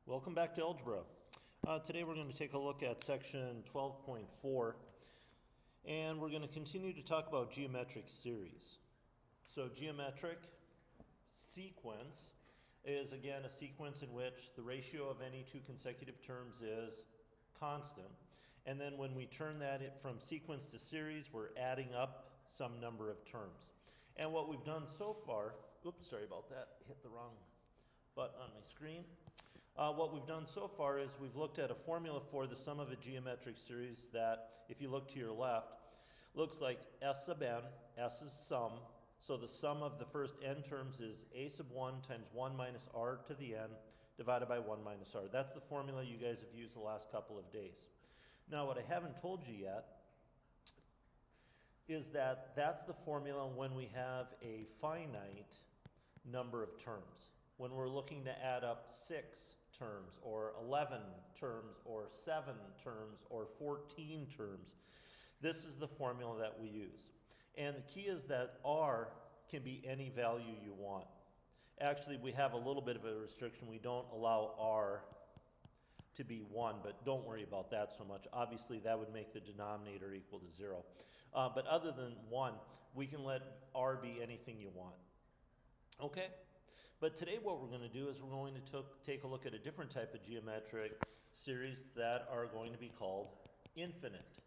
Welcome back to Algebra. Today we're going to take a look at section 12.4 and we're going to continue to talk about geometric series. So geometric sequence is again a sequence in which the ratio of any two consecutive terms is constant, and then when we turn that from sequence to series, we're adding up some number of terms. And what we've done so far, oops, sorry about that, hit the wrong button on my screen. What we've done so far is we've looked at a formula for the sum of a geometric series that, if you look to your left, looks like S sub n, S is sum, so the sum of the first n terms is a sub 1 times 1 minus r to the n divided by 1 minus r. That's the formula you guys have used the last couple of days. Now what I haven't told you yet is that that's the formula when we have a finite number of terms. When we're looking to add up 6 terms or 11 terms or 7 terms or 14 terms, this is the formula that we use. And the key is that r can be any value you want. Actually, we have a little bit of a restriction. We don't allow r to be 1, but don't worry about that so much. Obviously, that would make the denominator equal to 0. But other than 1, we can let r be anything you want. Okay? But today what we're going to do is we're going to take a look at a different type of geometric series that are going to be called infinite.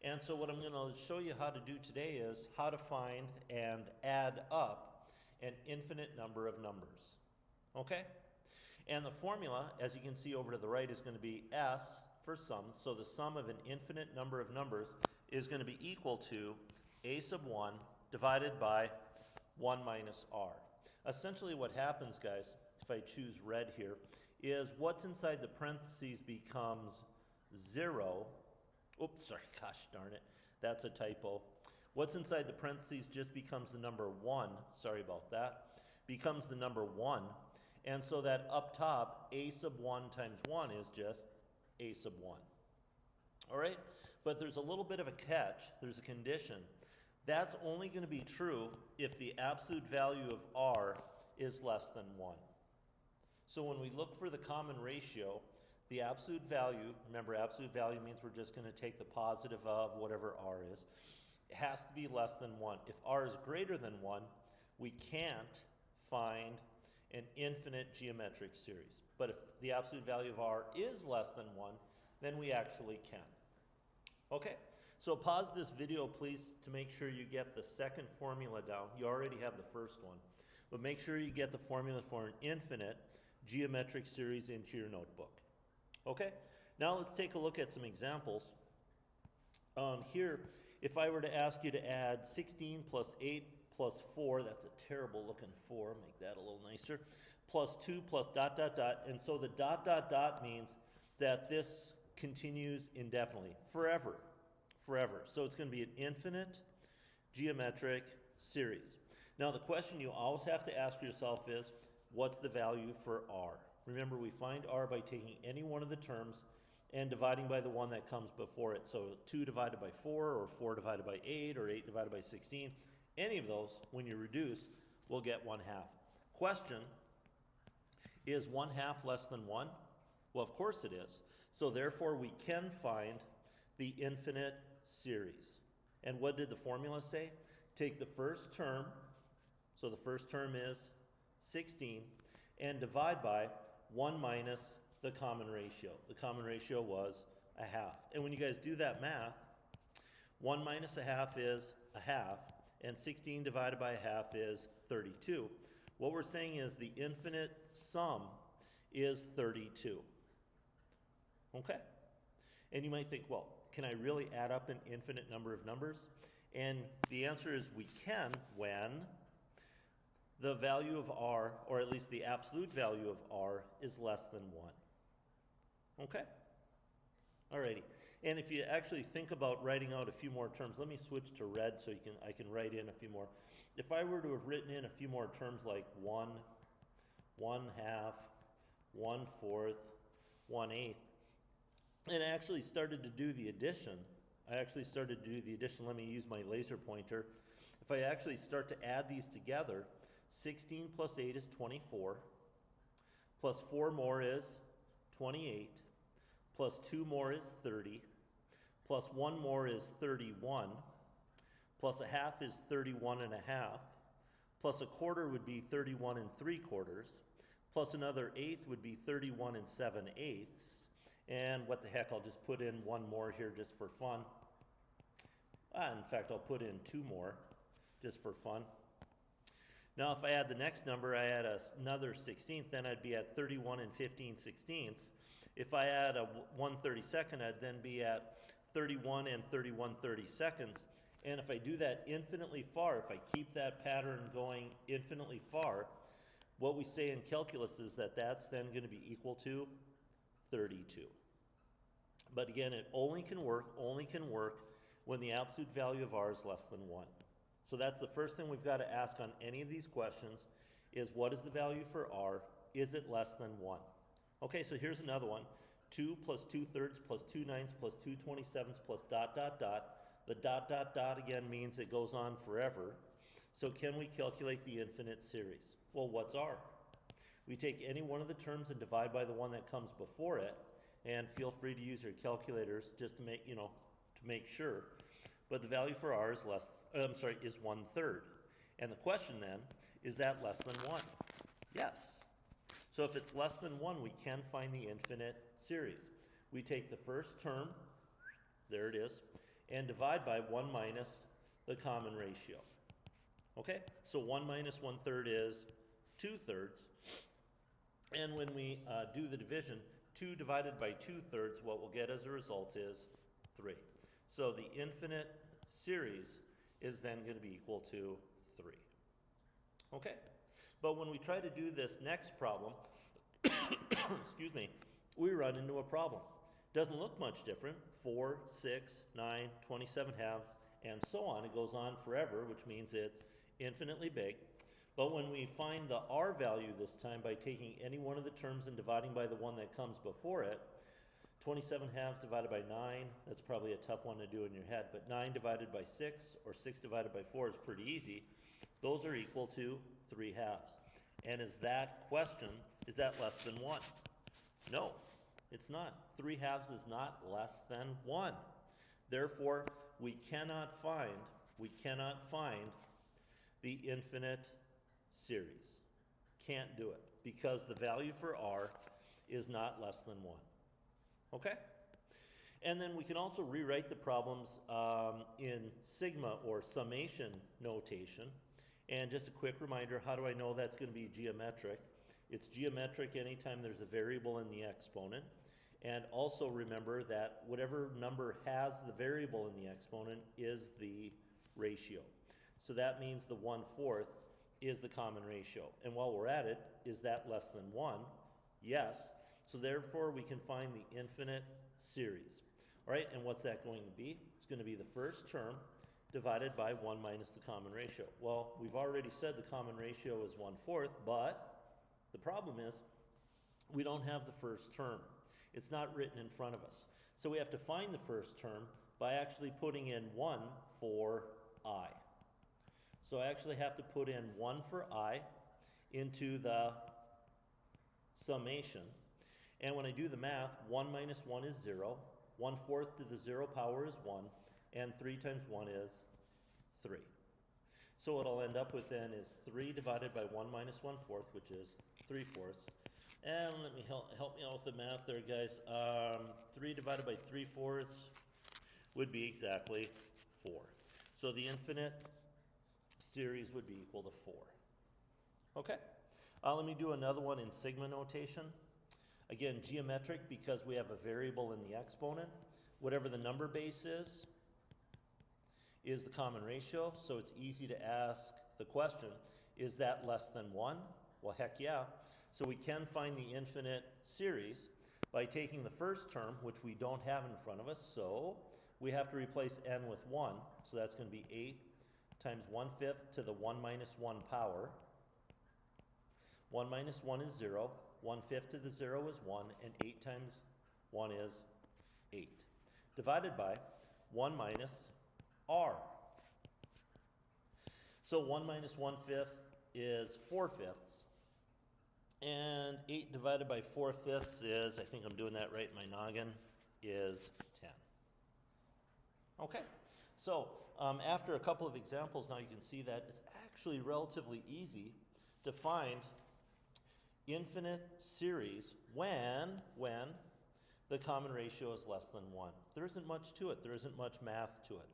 And so what I'm going to show you how to do today is how to find and add up an infinite number of numbers. Okay? And the formula, as you can see over to the right, is going to be S for sum. So the sum of an infinite number of numbers is going to be equal to a sub 1 divided by 1 minus r. Essentially what happens, guys, if I choose red here, is what's inside the parentheses becomes 0. Oops, sorry, gosh darn it, that's a typo. What's inside the parentheses just becomes the number 1, sorry about that, becomes the number 1. And so that up top, a sub 1 times 1 is just a sub 1. All right? But there's a little bit of a catch. There's a condition. That's only going to be true if the absolute value of r is less than 1. So when we look for the common ratio, the absolute value, remember absolute value means we're just going to take the positive of whatever r is, it has to be less than 1. If r is greater than 1, we can't find an infinite geometric series. But if the absolute value of r is less than 1, then we actually can. Okay? So pause this video, please, to make sure you get the second formula down. You already have the first one. But make sure you get the formula for an infinite geometric series into your notebook. Okay? Now let's take a look at some examples. Here, if I were to ask you to add 16 plus 8 plus 4, that's a terrible looking 4, make that a little nicer, plus 2 plus dot, dot, dot. And so the dot, dot, dot means that this continues indefinitely, forever. Forever. So it's going to be an infinite geometric series. Now the question you always have to ask yourself is, what's the value for r? Remember, we find r by taking any one of the terms and dividing by the one that comes before it. So 2 divided by 4, or 4 divided by 8, or 8 divided by 16. Any of those, when you reduce, will get 1/2. Question, is 1/2 less than 1? Well, of course it is. So therefore we can find the infinite series. And what did the formula say? Take the first term, so the first term is 16, and divide by 1 minus the common ratio. The common ratio was 1/2. And when you guys do that math, 1 minus 1/2 is 1/2, and 16 divided by 1/2 is 32. What we're saying is the infinite sum is 32. Okay? And you might think, well, can I really add up an infinite number of numbers? And the answer is we can when the value of r, or at least the absolute value of r, is less than 1. Okay? Alrighty. And if you actually think about writing out a few more terms, let me switch to red so I can write in a few more. If I were to have written in a few more terms like 1, 1/2, 1/4, 1/8, and I actually started to do the addition. Let me use my laser pointer. If I actually start to add these together, 16 plus 8 is 24, plus 4 more is 28, plus 2 more is 30, plus 1 more is 31, plus a half is 31 and a half, plus a quarter would be 31 and 3/4, plus another eighth would be 31 and 7/8. And what the heck, I'll just put in one more here just for fun. In fact, I'll put in 2 more just for fun. Now, if I add the next number, I add another 16th, then I'd be at 31 and 15/16. If I add a 1/32, I'd then be at 31 and 31/32. And if I do that infinitely far, if I keep that pattern going infinitely far, what we say in calculus is that that's then going to be equal to 32. But again, it only can work when the absolute value of r is less than 1. So that's the first thing we've got to ask on any of these questions is what is the value for r? Is it less than 1? Okay, so here's another one. 2 plus 2/3 plus 2/9 plus 2/27 plus ... The ... again means it goes on forever. So can we calculate the infinite series? Well, what's r? We take any one of the terms and divide by the one that comes before it, and feel free to use your calculators just to make sure. But the value for r is is 1/3. And the question then, is that less than 1? Yes. So if it's less than 1, we can find the infinite series. We take the first term, there it is, and divide by 1 minus the common ratio. Okay, so 1 minus 1/3 is 2/3. And when we do the division, 2 divided by 2/3, what we'll get as a result is 3. So the infinite series is then going to be equal to 3. Okay, but when we try to do this next problem, excuse me, we run into a problem. Doesn't look much different. 4, 6, 9, 27 halves, and so on. It goes on forever, which means it's infinitely big. But when we find the r value this time by taking any one of the terms and dividing by the one that comes before it, 27 halves divided by 9, that's probably a tough one to do in your head, but 9 divided by 6 or 6 divided by 4 is pretty easy. Those are equal to 3 halves. And is that question, is that less than 1? No, it's not. 3 halves is not less than 1. Therefore, we cannot find the infinite series. Can't do it because the value for r is not less than 1. Okay? And then we can also rewrite the problems in sigma or summation notation. And just a quick reminder, how do I know that's going to be geometric? It's geometric anytime there's a variable in the exponent. And also remember that whatever number has the variable in the exponent is the ratio. So that means the 1/4 is the common ratio. And while we're at it, is that less than 1? Yes. So therefore, we can find the infinite series. All right, and what's that going to be? It's going to be the first term divided by 1 minus the common ratio. Well, we've already said the common ratio is 1/4, but the problem is we don't have the first term. It's not written in front of us. So we have to find the first term by actually putting in 1 for I. So I actually have to put in 1 for I into the summation. And when I do the math, 1 minus 1 is 0. 1/4 to the 0 power is 1. And 3 times 1 is 3. So what I'll end up with then is 3 divided by 1 minus 1/4, which is 3/4. And let me help me out with the math there, guys. 3 divided by 3/4 would be exactly 4. So the infinite series would be equal to 4. Okay, let me do another one in sigma notation. Again, geometric because we have a variable in the exponent. Whatever the number base is the common ratio, so it's easy to ask the question, is that less than 1? Well, heck yeah. So we can find the infinite series by taking the first term, which we don't have in front of us, so we have to replace n with 1, so that's going to be 8 times 1/5 to the 1 minus 1 power. 1 minus 1 is 0, 1/5 to the 0 is 1, and 8 times 1 is 8. Divided by 1 minus r. So 1 minus 1/5 is 4/5. And 8 divided by 4/5 is, I think I'm doing that right in my noggin, is 10. Okay, so after a couple of examples now you can see that it's actually relatively easy to find infinite series when the common ratio is less than 1. There isn't much to it. There isn't much math to it.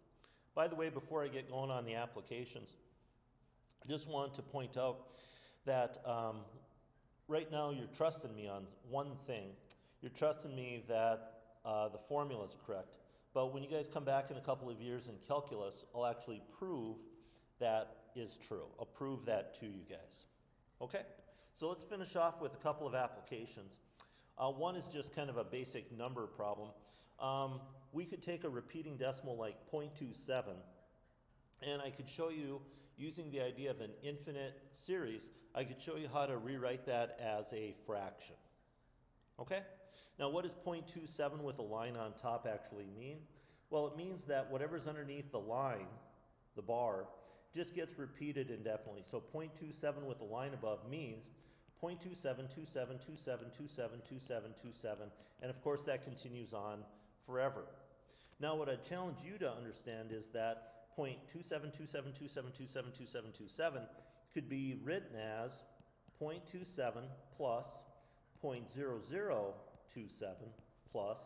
By the way, before I get going on the applications, I just wanted to point out that right now you're trusting me on one thing. You're trusting me that the formula is correct. But when you guys come back in a couple of years in calculus, I'll actually prove that is true. I'll prove that to you guys. Okay? So let's finish off with a couple of applications. One is just kind of a basic number problem. We could take a repeating decimal like 0.27, and I could show you, using the idea of an infinite series, I could show you how to rewrite that as a fraction. Okay? Now, what does 0.27 with a line on top actually mean? Well, it means that whatever's underneath the line, the bar, just gets repeated indefinitely. So 0.27 with a line above means 0.27, 27, 27, 27, 27, 27, and of course that continues on forever. Now, what I'd challenge you to understand is that 0.27, 27, 27, 27, 27, 27 could be written as 0.27 plus 0.0027 plus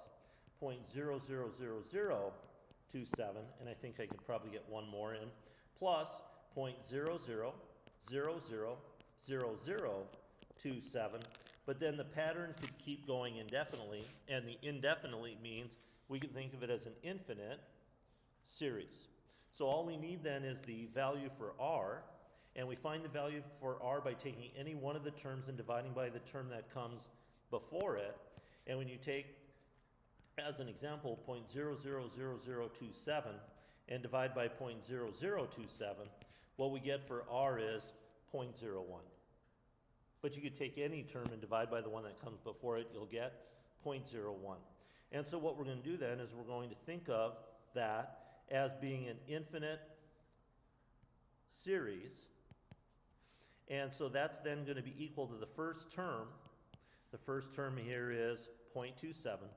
0.00027, and I think I could probably get one more in, plus 0.00000027, but then the pattern could keep going indefinitely, and the indefinitely means we can think of it as an infinite series. So all we need then is the value for r, and we find the value for r by taking any one of the terms and dividing by the term that comes before it. And when you take, as an example, 0.000027 and divide by 0.0027, what we get for r is 0.01. But you could take any term and divide by the one that comes before it, you'll get 0.01. And so what we're going to do then is we're going to think of that as being an infinite series. And so that's then going to be equal to the first term. The first term here is 0.27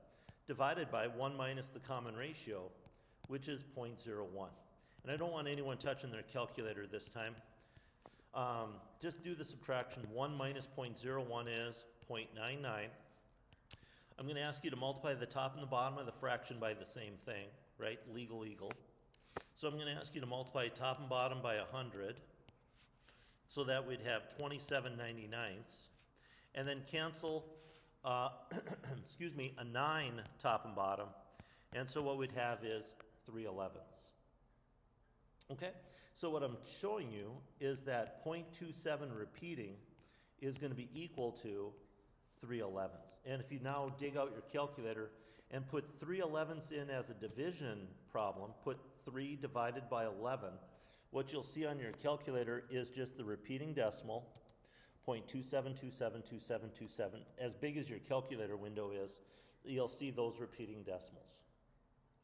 divided by 1 minus the common ratio, which is 0.01. And I don't want anyone touching their calculator this time. Just do the subtraction. 1 minus 0.01 is 0.99. I'm going to ask you to multiply the top and the bottom of the fraction by the same thing, right? Legal. So I'm going to ask you to multiply top and bottom by 100. So that we'd have 27/99ths. And then cancel, a 9 top and bottom. And so what we'd have is 3/11ths. Okay? So what I'm showing you is that 0.27 repeating is going to be equal to 3/11ths. And if you now dig out your calculator and put 3/11ths in as a division problem, put 3 divided by 11, what you'll see on your calculator is just the repeating decimal, 0.27272727. As big as your calculator window is, you'll see those repeating decimals.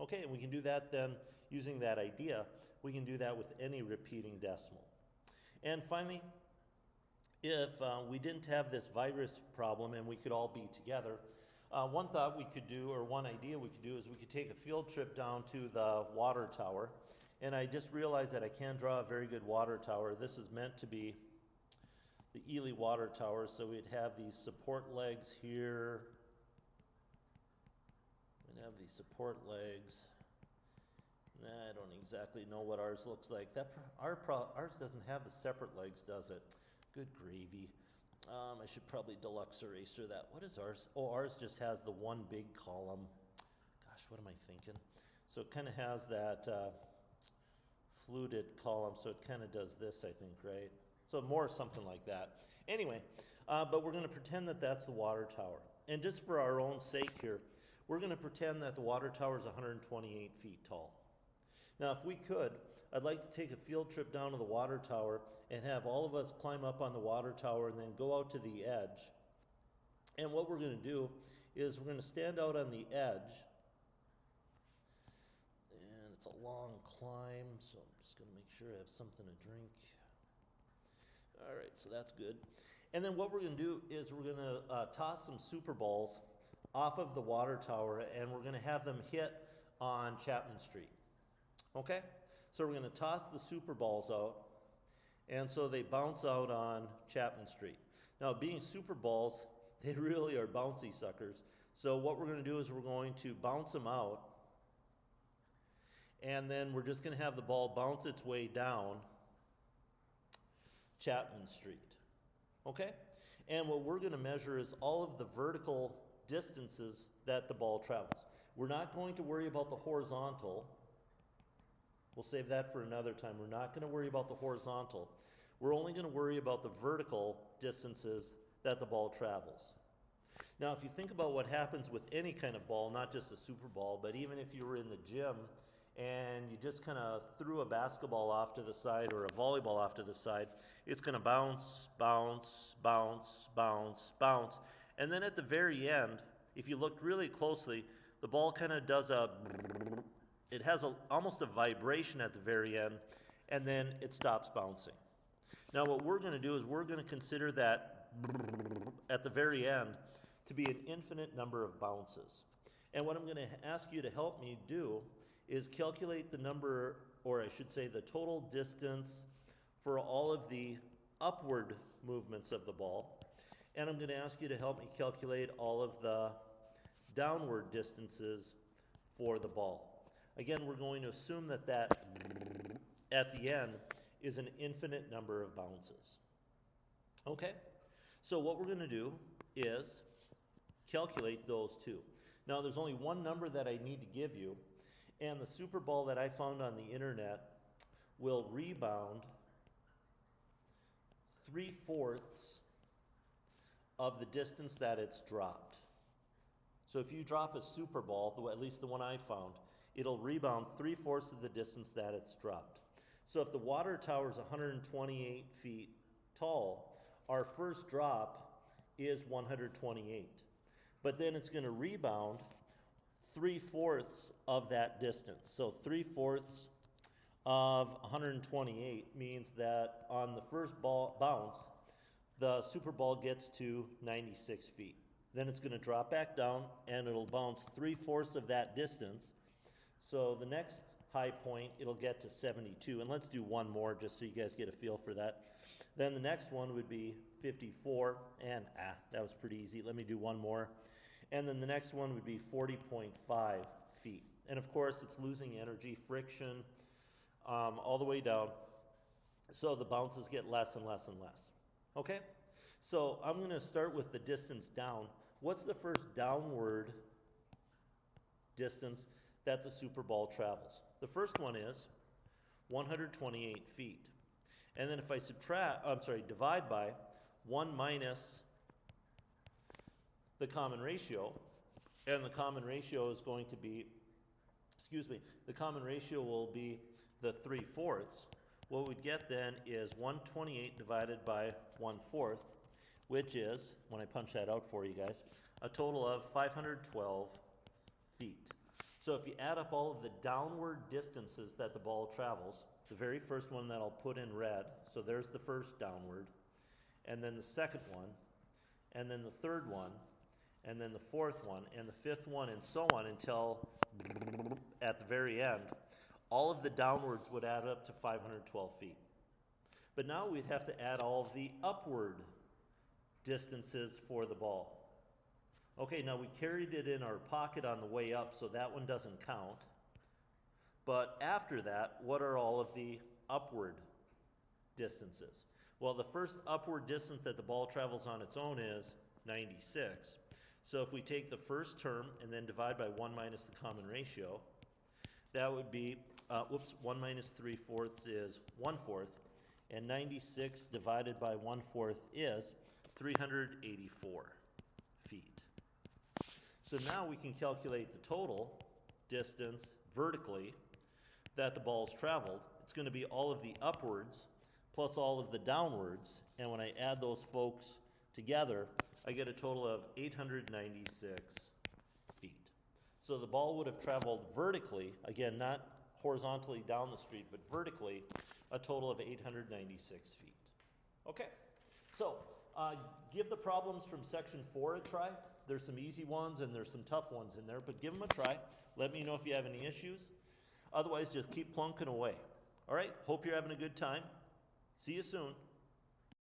Okay, and we can do that then using that idea. We can do that with any repeating decimal. And finally, if we didn't have this virus problem and we could all be together, one thought we could do, or one idea we could do, is we could take a field trip down to the water tower. And I just realized that I can't draw a very good water tower. This is meant to be the Ely water tower, so we'd have these support legs here. We'd have these support legs. I don't exactly know what ours looks like. Ours doesn't have the separate legs, does it? Good gravy. I should probably deluxe eraser that. What is ours? Oh, ours just has the one big column. Gosh, what am I thinking? So it kind of has that fluted column, so it kind of does this, I think, right? So more something like that. Anyway, but we're going to pretend that that's the water tower. And just for our own sake here, we're going to pretend that the water tower is 128 feet tall. Now, if we could, I'd like to take a field trip down to the water tower and have all of us climb up on the water tower and then go out to the edge. And what we're going to do is we're going to stand out on the edge. And it's a long climb, so I'm just going to make sure I have something to drink. All right, so that's good. And then what we're going to do is we're going to toss some super balls off of the water tower, and we're going to have them hit on Chapman Street. Okay? So we're going to toss the super balls out, and so they bounce out on Chapman Street. Now, being super balls, they really are bouncy suckers. So what we're going to do is we're going to bounce them out, and then we're just going to have the ball bounce its way down Chapman Street. Okay? And what we're going to measure is all of the vertical distances that the ball travels. We're not going to worry about the horizontal. We'll save that for another time. We're not going to worry about the horizontal. We're only going to worry about the vertical distances that the ball travels. Now, if you think about what happens with any kind of ball, not just a super ball, but even if you were in the gym and you just kind of threw a basketball off to the side or a volleyball off to the side, it's going to bounce, bounce, bounce, bounce, bounce. And then at the very end, if you looked really closely, the ball kind of does it has almost a vibration at the very end, and then it stops bouncing. Now what we're going to do is we're going to consider that at the very end to be an infinite number of bounces. And what I'm going to ask you to help me do is calculate the number, or I should say the total distance for all of the upward movements of the ball. And I'm going to ask you to help me calculate all of the downward distances for the ball. Again, we're going to assume that at the end is an infinite number of bounces. Okay? So what we're going to do is calculate those two. Now, there's only one number that I need to give you, and the super ball that I found on the internet will rebound 3/4 of the distance that it's dropped. So if you drop a super ball, at least the one I found, it'll rebound 3/4 of the distance that it's dropped. So if the water tower is 128 feet tall, our first drop is 128. But then it's going to rebound 3/4 of that distance. So 3/4 of 128 means that on the first ball bounce, the super ball gets to 96 feet. Then it's going to drop back down, and it'll bounce 3/4 of that distance. So the next high point, it'll get to 72. And let's do one more just so you guys get a feel for that. Then the next one would be 54, and that was pretty easy. Let me do one more. And then the next one would be 40.5 feet. And of course, it's losing energy, friction, all the way down. So the bounces get less and less and less. Okay? So I'm going to start with the distance down. What's the first downward distance that the super ball travels? The first one is 128 feet. And then if I divide by 1 minus the common ratio, and the common ratio is going to be, the common ratio will be the 3/4. What we'd get then is 128 divided by 1/4, which is, when I punch that out for you guys, a total of 512 feet. So if you add up all of the downward distances that the ball travels, the very first one that I'll put in red, so there's the first downward, and then the second one, and then the third one, and then the fourth one, and the fifth one, and so on until at the very end, all of the downwards would add up to 512 feet. But now we'd have to add all of the upward distances for the ball. Okay, now we carried it in our pocket on the way up, so that one doesn't count. But after that, what are all of the upward distances? Well, the first upward distance that the ball travels on its own is 96. So if we take the first term and then divide by 1 minus the common ratio, that would be, 1 minus 3/4 is 1/4, and 96 divided by 1/4 is 384 feet. So now we can calculate the total distance vertically that the ball's traveled. It's going to be all of the upwards plus all of the downwards, and when I add those folks together, I get a total of 896 feet. So the ball would have traveled vertically, again, not horizontally down the street, but vertically, a total of 896 feet. Okay, so Give the problems from section 4 a try. There's some easy ones and there's some tough ones in there, but give them a try. Let me know if you have any issues. Otherwise, just keep plunking away. All right, hope you're having a good time. See you soon.